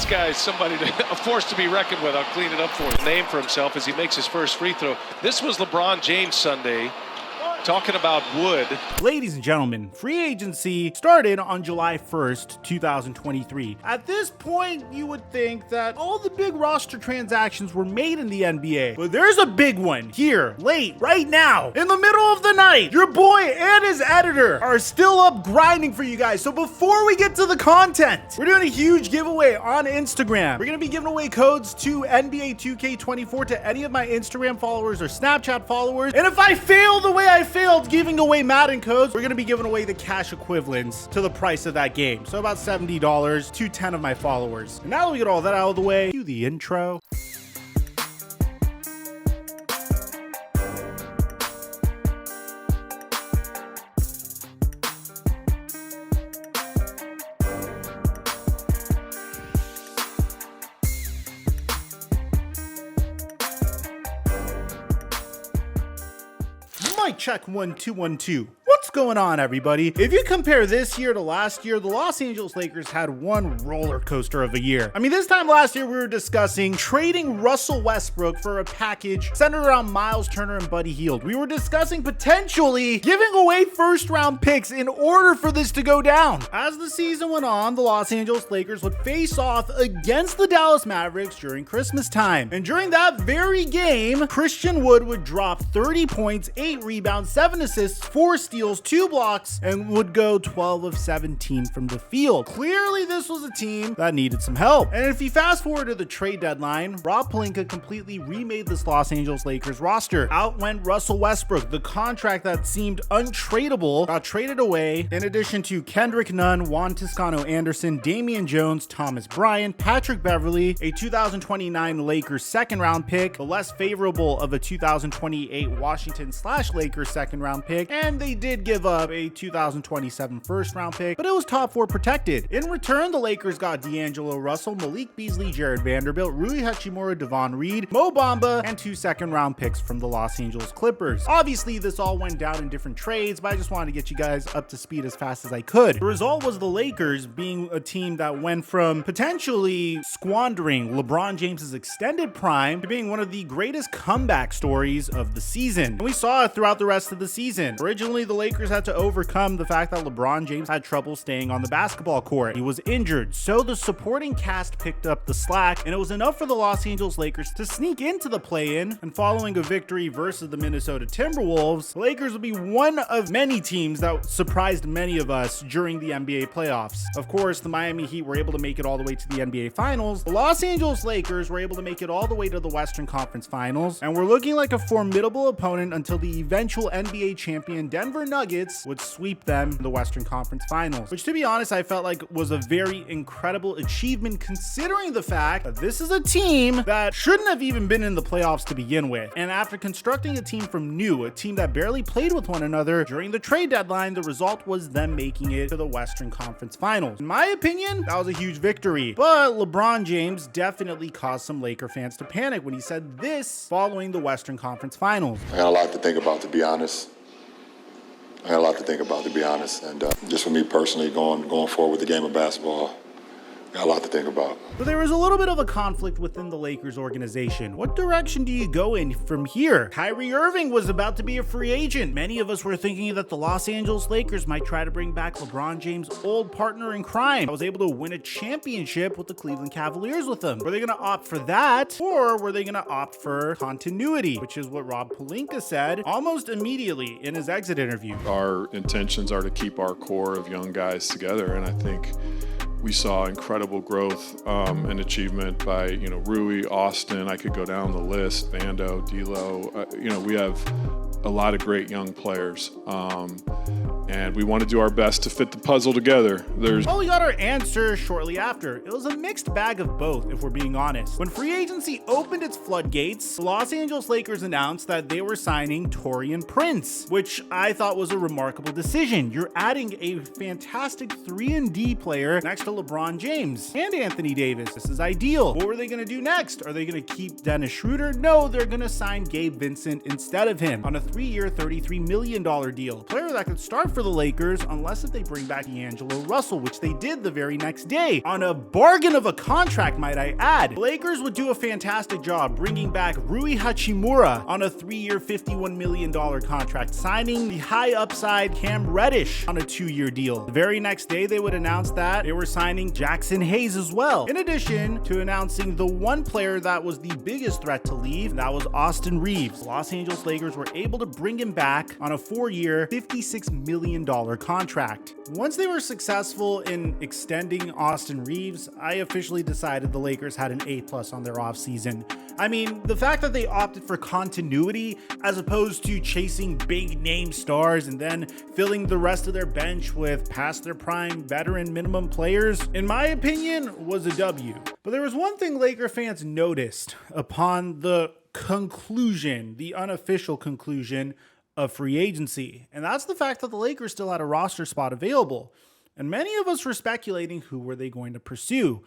This guy's somebody, a force to be reckoned with. I'll clean it up for him. Name for himself as he makes his first free throw. This was LeBron James Sunday. Talking about wood. Ladies and gentlemen, free agency started on July 1st, 2023. At this point, you would think that all the big roster transactions were made in the NBA. But there's a big one here, late, right now, in the middle of the night. Your boy and his editor are still up grinding for you guys. So before we get to the content, we're doing a huge giveaway on Instagram. We're going to be giving away codes to NBA 2K24 to any of my Instagram followers or Snapchat followers. And if I fail the way I failed giving away Madden codes, we're going to be giving away the cash equivalents to the price of that game. So about $70 to 10 of my followers. And now that we get all that out of the way, cue the intro. Mic check 1 2 1 2. What's going on, everybody? If you compare this year to last year, the Los Angeles Lakers had one roller coaster of a year. I mean, this time last year, we were discussing trading Russell Westbrook for a package centered around Miles Turner and Buddy Hield. We were discussing potentially giving away first-round picks in order for this to go down. As the season went on, the Los Angeles Lakers would face off against the Dallas Mavericks during Christmas time. And during that very game, Christian Wood would drop 30 points, 8 rebounds, 7 assists, 4 steals, 2 blocks, and would go 12 of 17 from the field. Clearly, this was a team that needed some help. And if you fast forward to the trade deadline, Rob Pelinka completely remade this Los Angeles Lakers roster. Out went Russell Westbrook. The contract that seemed untradeable got traded away, in addition to Kendrick Nunn, Juan Toscano Anderson, Damian Jones, Thomas Bryant, Patrick Beverly, a 2029 Lakers second round pick, the less favorable of a 2028 Washington/Lakers second round pick, and they did give up a 2027 first round pick, but it was top 4 protected. In return, the Lakers got D'Angelo Russell, Malik Beasley, Jared Vanderbilt, Rui Hachimura, Devon Reed, Mo Bamba, and 2 second round picks from the Los Angeles Clippers. Obviously, this all went down in different trades, but I just wanted to get you guys up to speed as fast as I could. The result was the Lakers being a team that went from potentially squandering LeBron James's extended prime to being one of the greatest comeback stories of the season. And we saw it throughout the rest of the season. Originally, the Lakers had to overcome the fact that LeBron James had trouble staying on the basketball court. He was injured, so the supporting cast picked up the slack, and it was enough for the Los Angeles Lakers to sneak into the play-in. And following a victory versus the Minnesota Timberwolves, the Lakers would be one of many teams that surprised many of us during the NBA playoffs. Of course, the Miami Heat were able to make it all the way to the NBA Finals. The Los Angeles Lakers were able to make it all the way to the Western Conference Finals, and were looking like a formidable opponent until the eventual NBA champion Denver Nuggets would sweep them in the Western Conference Finals, which, to be honest, I felt like was a very incredible achievement considering the fact that this is a team that shouldn't have even been in the playoffs to begin with. And after constructing a team from new, a team that barely played with one another during the trade deadline, the result was them making it to the Western Conference Finals. In my opinion, that was a huge victory, but LeBron James definitely caused some Laker fans to panic when he said this following the Western Conference Finals. I got a lot to think about, to be honest. And just for me personally, going forward with the game of basketball, got a lot to think about. So there was a little bit of a conflict within the Lakers organization. What direction do you go in from here? Kyrie Irving was about to be a free agent. Many of us were thinking that the Los Angeles Lakers might try to bring back LeBron James' old partner in crime. I was able to win a championship with the Cleveland Cavaliers with him. Were they going to opt for that, or were they going to opt for continuity, which is what Rob Pelinka said almost immediately in his exit interview. Our intentions are to keep our core of young guys together, and I think we saw incredible growth and achievement by, Rui, Austin. I could go down the list, Vando, D'Lo. We have a lot of great young players. And we want to do our best to fit the puzzle together. Well, we got our answer shortly after. It was a mixed bag of both, if we're being honest. When free agency opened its floodgates, the Los Angeles Lakers announced that they were signing Taurean Prince, which I thought was a remarkable decision. You're adding a fantastic 3-and-D player next to LeBron James and Anthony Davis. This is ideal. What were they going to do next? Are they going to keep Dennis Schroeder? No, they're going to sign Gabe Vincent instead of him on a 3-year, $33 million deal. A player that could start for for the Lakers unless if they bring back D'Angelo Russell, which they did the very next day on a bargain of a contract, might I add. The Lakers would do a fantastic job bringing back Rui Hachimura on a 3-year, $51 million contract, signing the high upside Cam Reddish on a 2-year deal. The very next day, they would announce that they were signing Jackson Hayes as well, in addition to announcing the one player that was the biggest threat to leave, that was Austin Reeves. The Los Angeles Lakers were able to bring him back on a 4-year, $56 million contract. Once they were successful in extending Austin Reeves, I officially decided the Lakers had an A+ on their offseason. I mean, the fact that they opted for continuity as opposed to chasing big name stars and then filling the rest of their bench with past their prime veteran minimum players, in my opinion, was a W. But there was one thing Laker fans noticed upon the conclusion, the unofficial conclusion of free agency, and that's the fact that the Lakers still had a roster spot available. And many of us were speculating who were they going to pursue.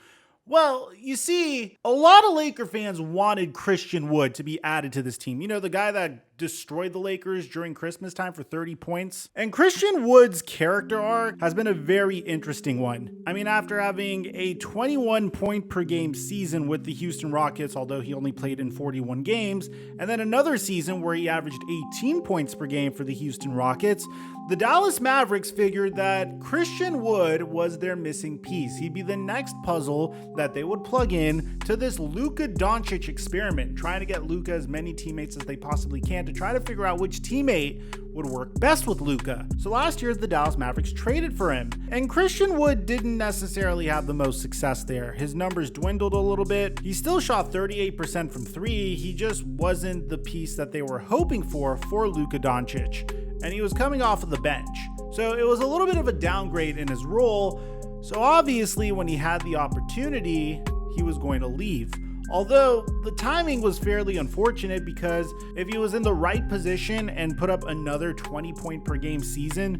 Well, you see, a lot of Laker fans wanted Christian Wood to be added to this team. You know, the guy that destroyed the Lakers during Christmas time for 30 points. And Christian Wood's character arc has been a very interesting one. I mean, after having a 21 point per game season with the Houston Rockets, although he only played in 41 games, and then another season where he averaged 18 points per game for the Houston Rockets, the Dallas Mavericks figured that Christian Wood was their missing piece. He'd be the next puzzle that they would plug in to this Luka Doncic experiment, trying to get Luka as many teammates as they possibly can to try to figure out which teammate would work best with Luka. So last year, the Dallas Mavericks traded for him, and Christian Wood didn't necessarily have the most success there. His numbers dwindled a little bit. He still shot 38% from 3. He just wasn't the piece that they were hoping for Luka Doncic, and he was coming off of the bench. So it was a little bit of a downgrade in his role. So obviously, when he had the opportunity, he was going to leave. Although the timing was fairly unfortunate, because if he was in the right position and put up another 20 point per game season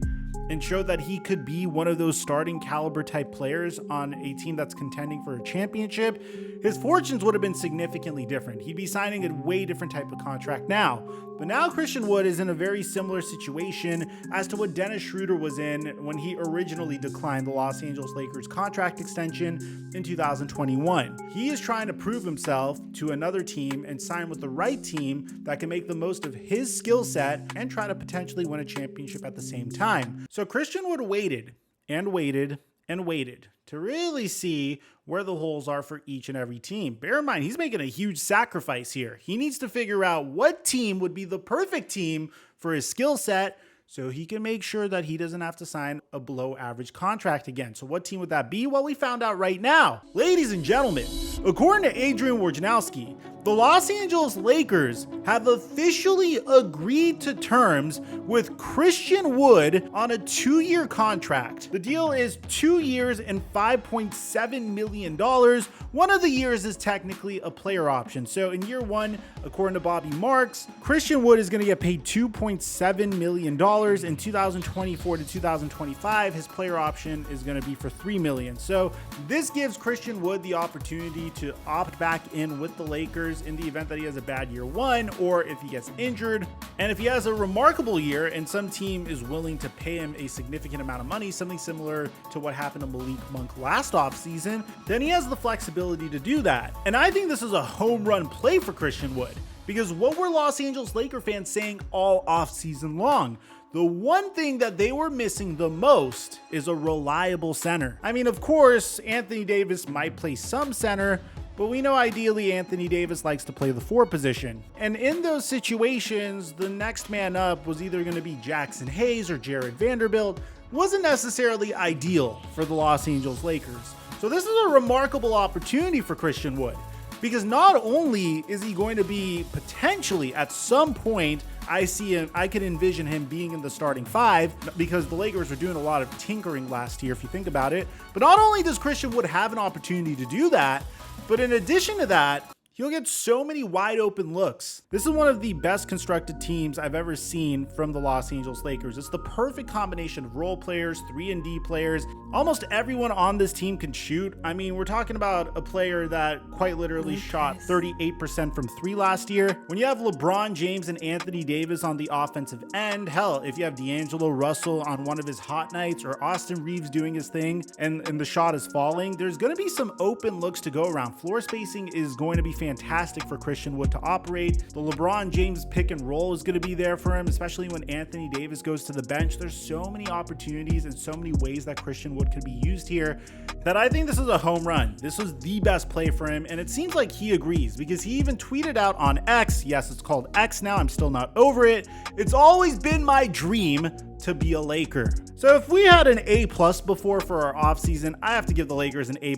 and showed that he could be one of those starting caliber type players on a team that's contending for a championship, his fortunes would have been significantly different. He'd be signing a way different type of contract now. But now Christian Wood is in a very similar situation as to what Dennis Schroeder was in when he originally declined the Los Angeles Lakers contract extension in 2021. He is trying to prove himself to another team and sign with the right team that can make the most of his skill set and try to potentially win a championship at the same time. So Christian Wood waited and waited and waited to really see where the holes are for each and every team. Bear in mind, he's making a huge sacrifice here. He needs to figure out what team would be the perfect team for his skill set so he can make sure that he doesn't have to sign a below average contract again. So what team would that be? Well, we found out right now. Ladies and gentlemen, according to Adrian Wojnarowski, the Los Angeles Lakers have officially agreed to terms with Christian Wood on a 2-year contract. The deal is 2 years and $5.7 million. One of the years is technically a player option. So in year 1, according to Bobby Marks, Christian Wood is going to get paid $2.7 million. In 2024 to 2025, his player option is going to be for $3 million. So this gives Christian Wood the opportunity to opt back in with the Lakers in the event that he has a bad year 1, or if he gets injured. And if he has a remarkable year and some team is willing to pay him a significant amount of money, something similar to what happened to Malik Monk last offseason, then he has the flexibility to do that. And I think this is a home run play for Christian Wood, because what were Los Angeles Laker fans saying all offseason long? The one thing that they were missing the most is a reliable center. I mean, of course, Anthony Davis might play some center, but we know ideally Anthony Davis likes to play the 4 position. And in those situations, the next man up was either going to be Jackson Hayes or Jared Vanderbilt. Wasn't necessarily ideal for the Los Angeles Lakers. So this is a remarkable opportunity for Christian Wood, because not only is he going to be potentially at some point, I could envision him being in the starting 5, because the Lakers were doing a lot of tinkering last year, if you think about it. But not only does Christian Wood have an opportunity to do that, but in addition to that, He'll get so many wide open looks. This is one of the best constructed teams I've ever seen from the Los Angeles Lakers. It's the perfect combination of role players, 3-and-D players. Almost everyone on this team can shoot. I mean, we're talking about a player that quite literally shot 38% from 3 last year. When you have LeBron James and Anthony Davis on the offensive end, hell, if you have D'Angelo Russell on one of his hot nights or Austin Reeves doing his thing and the shot is falling, there's going to be some open looks to go around. Floor spacing is going to be fantastic for Christian Wood to operate. The LeBron James pick and roll is going to be there for him, especially when Anthony Davis goes to the bench. There's so many opportunities and so many ways that Christian Wood could be used here that I think this is a home run. This was the best play for him, and it seems like he agrees because he even tweeted out on X, yes, it's called X now, I'm still not over it, "It's always been my dream to be a Laker." So if we had an A+ before for our offseason, I have to give the Lakers an A++.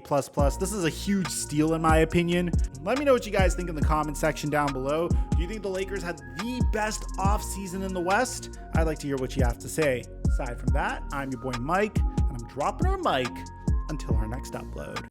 This is a huge steal in my opinion. Let me know what you guys think in the comment section down below. Do you think the Lakers had the best offseason in the West? I'd like to hear what you have to say. Aside from that, I'm your boy Mike, and I'm dropping our mic until our next upload.